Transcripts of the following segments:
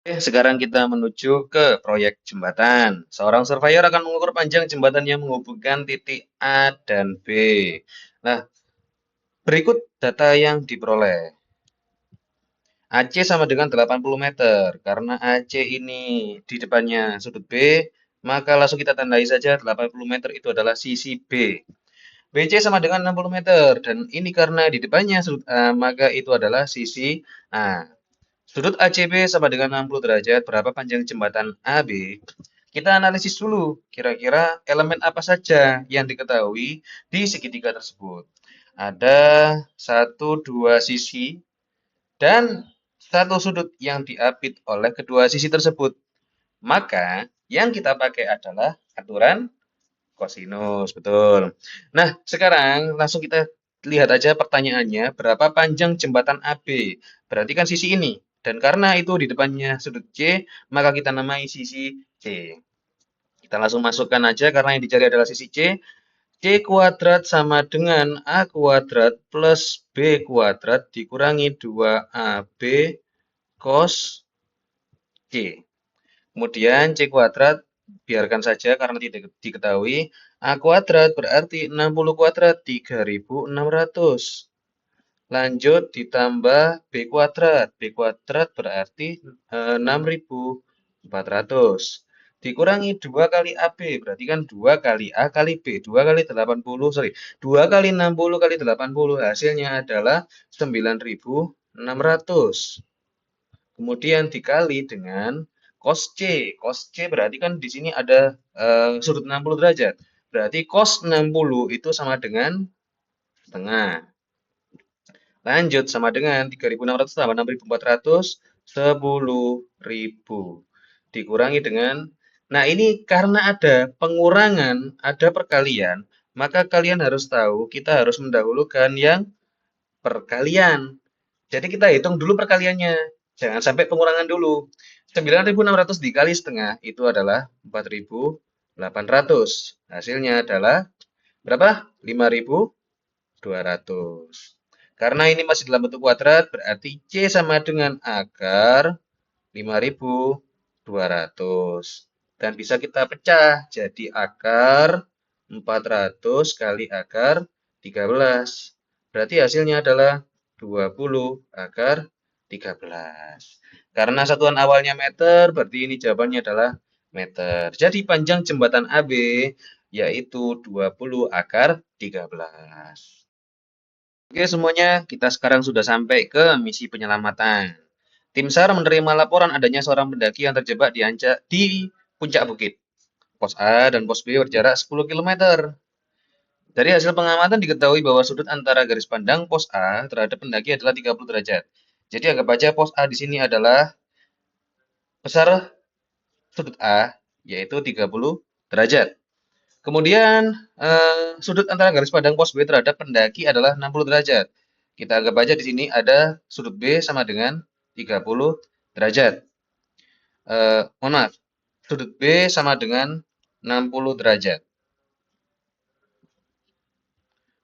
Sekarang kita menuju ke proyek jembatan. Seorang surveyor akan mengukur panjang jembatan yang menghubungkan titik A dan B. Nah, berikut data yang diperoleh. AC sama dengan 80 meter. Karena AC ini di depannya sudut B, maka langsung kita tandai saja 80 meter itu adalah sisi B. BC sama dengan 60 meter. Dan ini karena di depannya sudut A, maka itu adalah sisi A. Sudut ACB sama dengan 60 derajat. Berapa panjang jembatan AB? Kita analisis dulu. Kira-kira elemen apa saja yang diketahui di segitiga tersebut. Ada satu dua sisi dan satu sudut yang diapit oleh kedua sisi tersebut. Maka yang kita pakai adalah aturan kosinus, betul. Nah, sekarang langsung kita lihat aja pertanyaannya, berapa panjang jembatan AB? Berarti kan sisi ini. Dan karena itu di depannya sudut C, maka kita namai sisi C. Kita langsung masukkan aja karena yang dicari adalah sisi C. C kuadrat sama dengan A kuadrat plus B kuadrat dikurangi 2AB cos C. Kemudian C kuadrat biarkan saja karena tidak diketahui. A kuadrat berarti 60 kuadrat 3.600. Lanjut ditambah B kuadrat. B kuadrat berarti 6.400. Dikurangi 2 kali AB. Berarti kan 2 kali A kali B. 2 kali 80. Sorry. 2 kali 60 kali 80. Hasilnya adalah 9.600. Kemudian dikali dengan cos C. Cos C berarti kan di sini ada sudut 60 derajat. Berarti cos 60 itu sama dengan setengah. Lanjut sama dengan 3.600 tambah 6.400, 10.000. Dikurangi dengan, nah ini karena ada pengurangan, ada perkalian, maka kalian harus tahu kita harus mendahulukan yang perkalian. Jadi kita hitung dulu perkaliannya. Jangan sampai pengurangan dulu. 9.600 dikali setengah itu adalah 4.800. Hasilnya adalah berapa? 5.200. Karena ini masih dalam bentuk kuadrat, berarti C sama dengan akar 5.200. Dan bisa kita pecah jadi akar 400 kali akar 13. Berarti hasilnya adalah 20 akar 13. Karena satuan awalnya meter, berarti ini jawabannya adalah meter. Jadi panjang jembatan AB yaitu 20 akar 13. Oke semuanya, kita sekarang sudah sampai ke misi penyelamatan. Tim SAR menerima laporan adanya seorang pendaki yang terjebak di puncak bukit. Pos A dan pos B berjarak 10 kilometer. Dari hasil pengamatan diketahui bahwa sudut antara garis pandang pos A terhadap pendaki adalah 30 derajat. Jadi anggap aja pos A di sini adalah besar sudut A, yaitu 30 derajat. Kemudian sudut antara garis pandang pos B terhadap pendaki adalah 60 derajat. Kita anggap aja di sini ada sudut B sama dengan 30 derajat. Mohon maaf, sudut B sama dengan 60 derajat.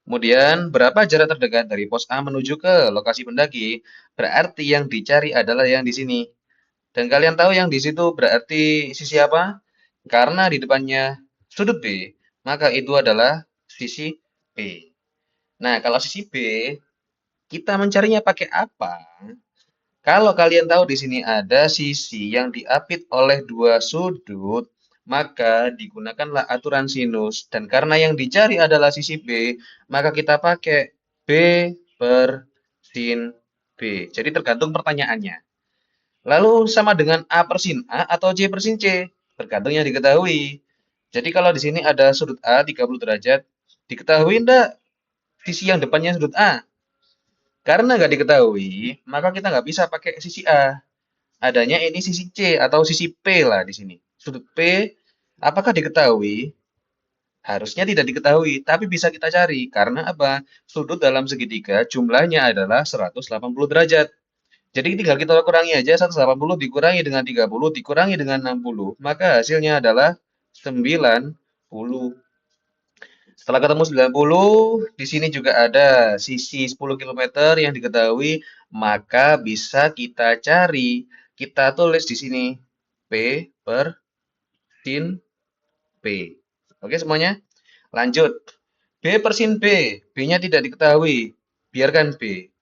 Kemudian, berapa jarak terdekat dari pos A menuju ke lokasi pendaki? Berarti yang dicari adalah yang di sini. Dan kalian tahu yang di situ berarti sisi apa? Karena di depannya sudut B, maka itu adalah sisi B. Nah, kalau sisi B, kita mencarinya pakai apa? Kalau kalian tahu di sini ada sisi yang diapit oleh dua sudut, maka digunakanlah aturan sinus. Dan karena yang dicari adalah sisi B, maka kita pakai B per sin B. Jadi tergantung pertanyaannya. Lalu sama dengan A per sin A atau C per sin C, tergantung yang diketahui. Jadi kalau di sini ada sudut A 30 derajat, diketahui enggak sisi yang depannya sudut A? Karena nggak diketahui, maka kita nggak bisa pakai sisi A. Adanya ini sisi C atau sisi P lah di sini. Sudut P, apakah diketahui? Harusnya tidak diketahui, tapi bisa kita cari. Karena apa? Sudut dalam segitiga jumlahnya adalah 180 derajat. Jadi tinggal kita kurangi aja 180 dikurangi dengan 30 dikurangi dengan 60. Maka hasilnya adalah 90. Setelah ketemu 90, di sini juga ada sisi 10 kilometer yang diketahui, maka bisa kita cari kita tulis di sini P per sin P. Oke semuanya? Lanjut. B per sin B. B-nya tidak diketahui. Biarkan B.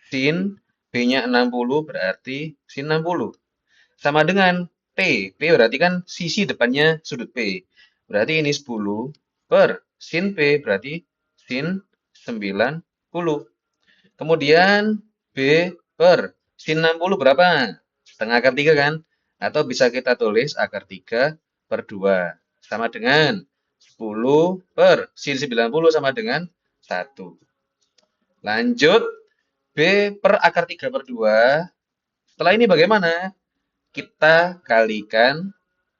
Sin B-nya 60 berarti sin 60. Sama dengan P. P berarti kan sisi depannya sudut P. Berarti ini 10 per sin P berarti sin 90. Kemudian B per sin 60 berapa? Setengah akar 3 kan? Atau bisa kita tulis akar 3 per 2. Sama dengan 10 per sin 90 sama dengan 1. Lanjut, B per akar 3 per 2. Setelah ini bagaimana? Kita kalikan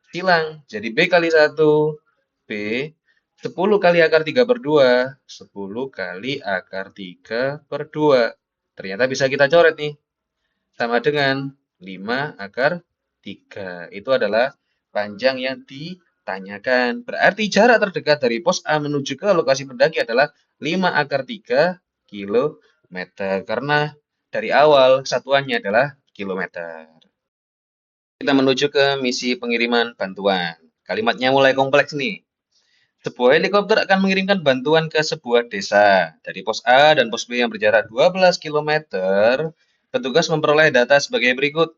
silang. Jadi B kali 1, B 10 kali akar 3 per 2, 10 kali akar 3 per 2. Ternyata bisa kita coret nih. Sama dengan 5 akar 3. Itu adalah panjang yang ditanyakan. Berarti jarak terdekat dari pos A menuju ke lokasi pendaki adalah 5 akar 3 kilometer. Karena dari awal satuannya adalah kilometer. Kita menuju ke misi pengiriman bantuan. Kalimatnya mulai kompleks nih. Sebuah helikopter akan mengirimkan bantuan ke sebuah desa. Dari pos A dan pos B yang berjarak 12 kilometer, petugas memperoleh data sebagai berikut.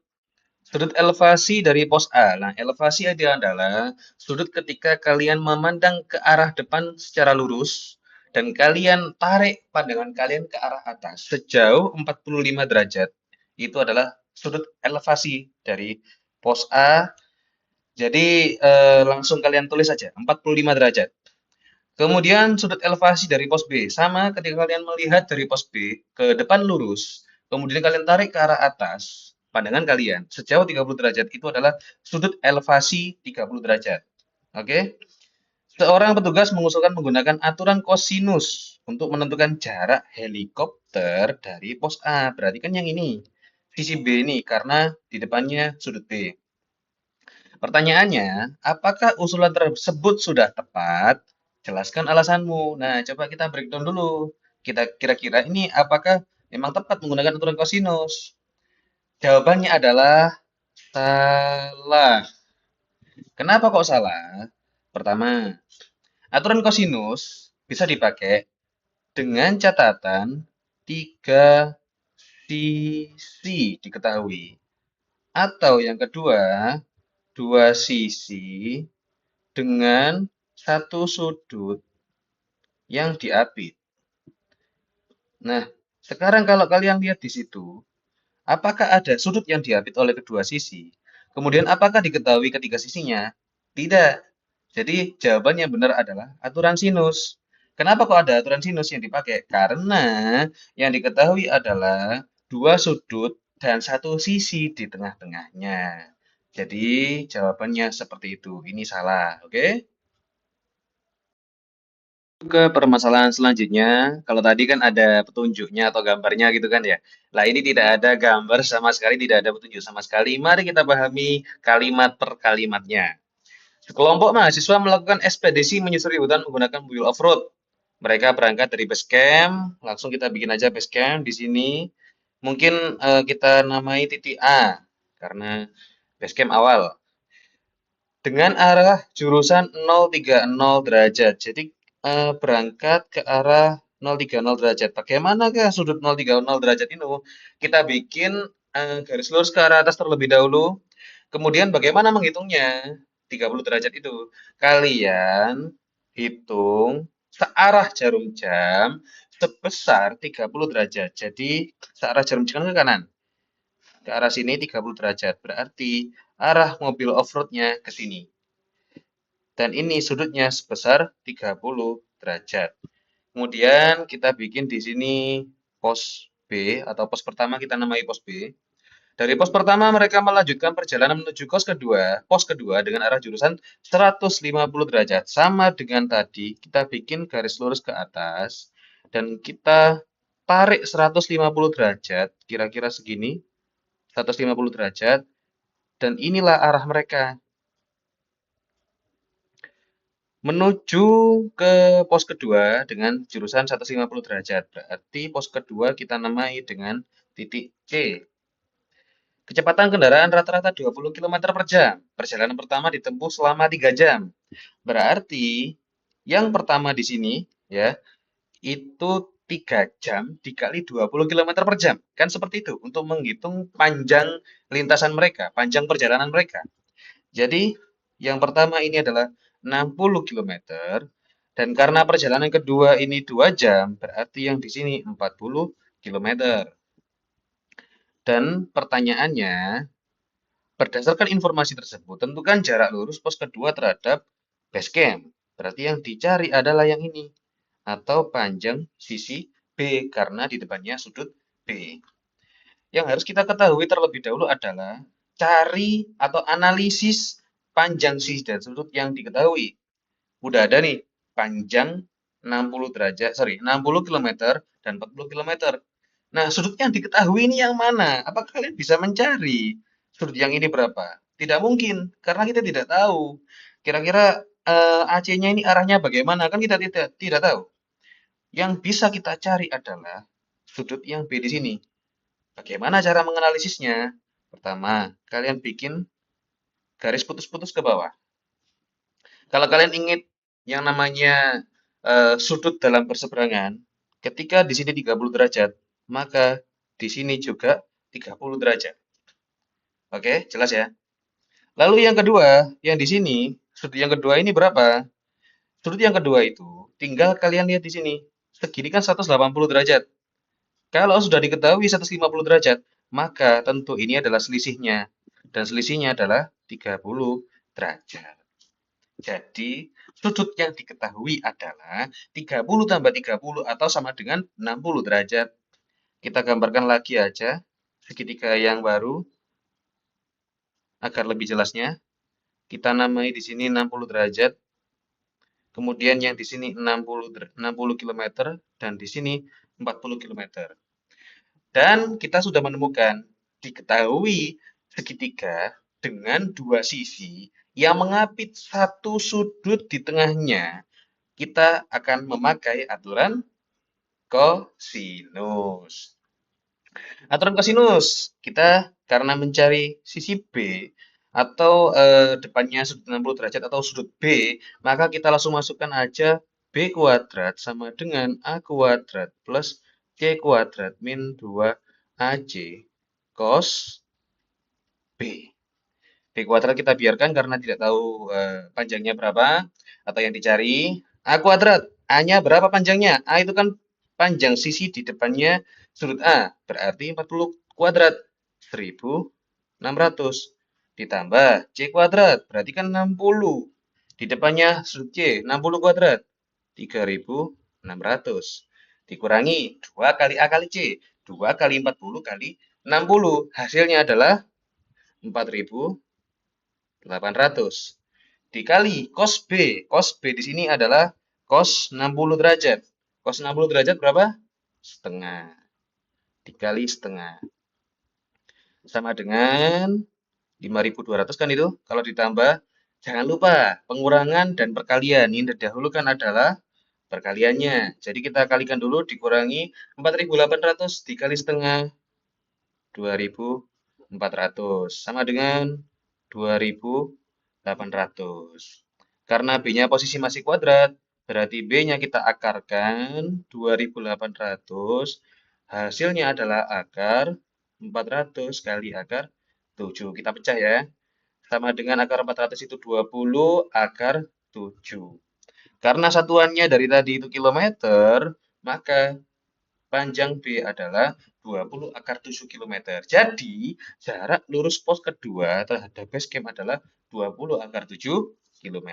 Sudut elevasi dari pos A. Nah, elevasi adalah sudut ketika kalian memandang ke arah depan secara lurus dan kalian tarik pandangan kalian ke arah atas sejauh 45 derajat. Itu adalah sudut elevasi dari pos A. Jadi langsung kalian tulis saja 45 derajat. Kemudian sudut elevasi dari pos B sama ketika kalian melihat dari pos B ke depan lurus, kemudian kalian tarik ke arah atas, pandangan kalian sejauh 30 derajat itu adalah sudut elevasi 30 derajat. Oke? Seorang petugas mengusulkan menggunakan aturan kosinus untuk menentukan jarak helikopter dari pos A. Berarti kan yang ini, sisi B ini karena di depannya sudut B. Pertanyaannya, apakah usulan tersebut sudah tepat? Jelaskan alasanmu. Nah, coba kita breakdown dulu. Kita kira-kira ini apakah memang tepat menggunakan aturan kosinus? Jawabannya adalah salah. Kenapa kok salah? Pertama, aturan kosinus bisa dipakai dengan catatan tiga sisi diketahui. Atau yang kedua, dua sisi dengan satu sudut yang diapit. Nah, sekarang kalau kalian lihat di situ, apakah ada sudut yang diapit oleh kedua sisi? Kemudian apakah diketahui ketiga sisinya? Tidak. Jadi jawaban yang benar adalah aturan sinus. Kenapa kok ada aturan sinus yang dipakai? Karena yang diketahui adalah dua sudut dan satu sisi di tengah-tengahnya. Jadi jawabannya seperti itu. Ini salah, oke? Ke permasalahan selanjutnya, kalau tadi kan ada petunjuknya atau gambarnya gitu kan ya. Nah, ini tidak ada gambar sama sekali, tidak ada petunjuk sama sekali. Mari kita pahami kalimat per kalimatnya. Sekelompok mahasiswa melakukan ekspedisi menyusuri hutan menggunakan mobil off-road. Mereka berangkat dari base camp, langsung kita bikin aja base camp di sini. Mungkin kita namai titik A karena base camp awal dengan arah jurusan 030 derajat. Jadi berangkat ke arah 030 derajat. Bagaimanakah sudut 030 derajat ini? Kita bikin garis lurus ke arah atas terlebih dahulu. Kemudian bagaimana menghitungnya? 30 derajat itu. Kalian hitung searah jarum jam sebesar 30 derajat. Jadi searah jarum jam ke kanan. Ke arah sini 30 derajat. Berarti arah mobil off-roadnya ke sini. Dan ini sudutnya sebesar 30 derajat. Kemudian kita bikin di sini pos B atau pos pertama kita namai pos B. Dari pos pertama mereka melanjutkan perjalanan menuju pos kedua dengan arah jurusan 150 derajat. Sama dengan tadi, kita bikin garis lurus ke atas dan kita tarik 150 derajat, kira-kira segini, 150 derajat, dan inilah arah mereka. Menuju ke pos kedua dengan jurusan 150 derajat. Berarti pos kedua kita namai dengan titik C. Kecepatan kendaraan rata-rata 20 km per jam. Perjalanan pertama ditempuh selama 3 jam. Berarti yang pertama di sini ya, itu 3 jam dikali 20 km per jam. Kan seperti itu untuk menghitung panjang lintasan mereka, panjang perjalanan mereka. Jadi yang pertama ini adalah 60 km dan karena perjalanan kedua ini 2 jam, berarti yang di sini 40 km. Dan pertanyaannya, berdasarkan informasi tersebut, tentukan jarak lurus pos kedua terhadap base camp. Berarti yang dicari adalah yang ini, atau panjang sisi B, karena di depannya sudut B. Yang harus kita ketahui terlebih dahulu adalah cari atau analisis panjang sisi dan sudut yang diketahui. Udah ada nih, panjang 60 derajat, 60 km dan 40 km. Nah, sudut yang diketahui ini yang mana? Apakah kalian bisa mencari sudut yang ini berapa? Tidak mungkin, karena kita tidak tahu. Kira-kira AC-nya ini arahnya bagaimana? Kan kita tidak tahu. Yang bisa kita cari adalah sudut yang B di sini. Bagaimana cara menganalisisnya? Pertama, kalian bikin garis putus-putus ke bawah. Kalau kalian ingin yang namanya sudut dalam berseberangan, ketika di sini 30 derajat, maka di sini juga 30 derajat. Oke, jelas ya? Lalu yang kedua, yang di sini, sudut yang kedua ini berapa? Sudut yang kedua itu, tinggal kalian lihat di sini. Segini kan 180 derajat. Kalau sudah diketahui 150 derajat, maka tentu ini adalah selisihnya. Dan selisihnya adalah 30 derajat. Jadi, sudut yang diketahui adalah 30 tambah 30 atau sama dengan 60 derajat. Kita gambarkan lagi aja segitiga yang baru agar lebih jelasnya. Kita namai di sini 60 derajat. Kemudian yang di sini 60 km dan di sini 40 km. Dan kita sudah menemukan diketahui segitiga dengan dua sisi yang mengapit satu sudut di tengahnya. Kita akan memakai aturan kosinus. Aturan kosinus, kita karena mencari sisi B atau depannya sudut 60 derajat atau sudut B, maka kita langsung masukkan aja B kuadrat sama dengan A kuadrat plus C kuadrat min 2AC cos B. B kuadrat kita biarkan karena tidak tahu panjangnya berapa atau yang dicari. A kuadrat, A-nya berapa panjangnya? A itu kan panjang sisi di depannya sudut A, berarti 40 kuadrat, 1600. Ditambah C kuadrat, berarti kan 60. Di depannya sudut C, 60 kuadrat, 3600. Dikurangi 2 kali A kali C, 2 kali 40 kali 60. Hasilnya adalah 4800 dikali cos B. Cos B di sini adalah cos 60 derajat. Cos 60 derajat berapa? Setengah. Dikali setengah. Sama dengan 5200 kan itu. Kalau ditambah, jangan lupa pengurangan dan perkalian. Ini didahulukan adalah perkaliannya. Jadi kita kalikan dulu dikurangi 4800 dikali setengah 2400 sama dengan 2800. Karena B-nya posisi masih kuadrat, berarti B-nya kita akarkan 2800. Hasilnya adalah akar 400 kali akar 7. Kita pecah ya. Sama dengan akar 400 itu 20 akar 7. Karena satuannya dari tadi itu kilometer, maka panjang B adalah 20 akar 7 km. Jadi, jarak lurus pos kedua terhadap base camp adalah 20 akar 7 km.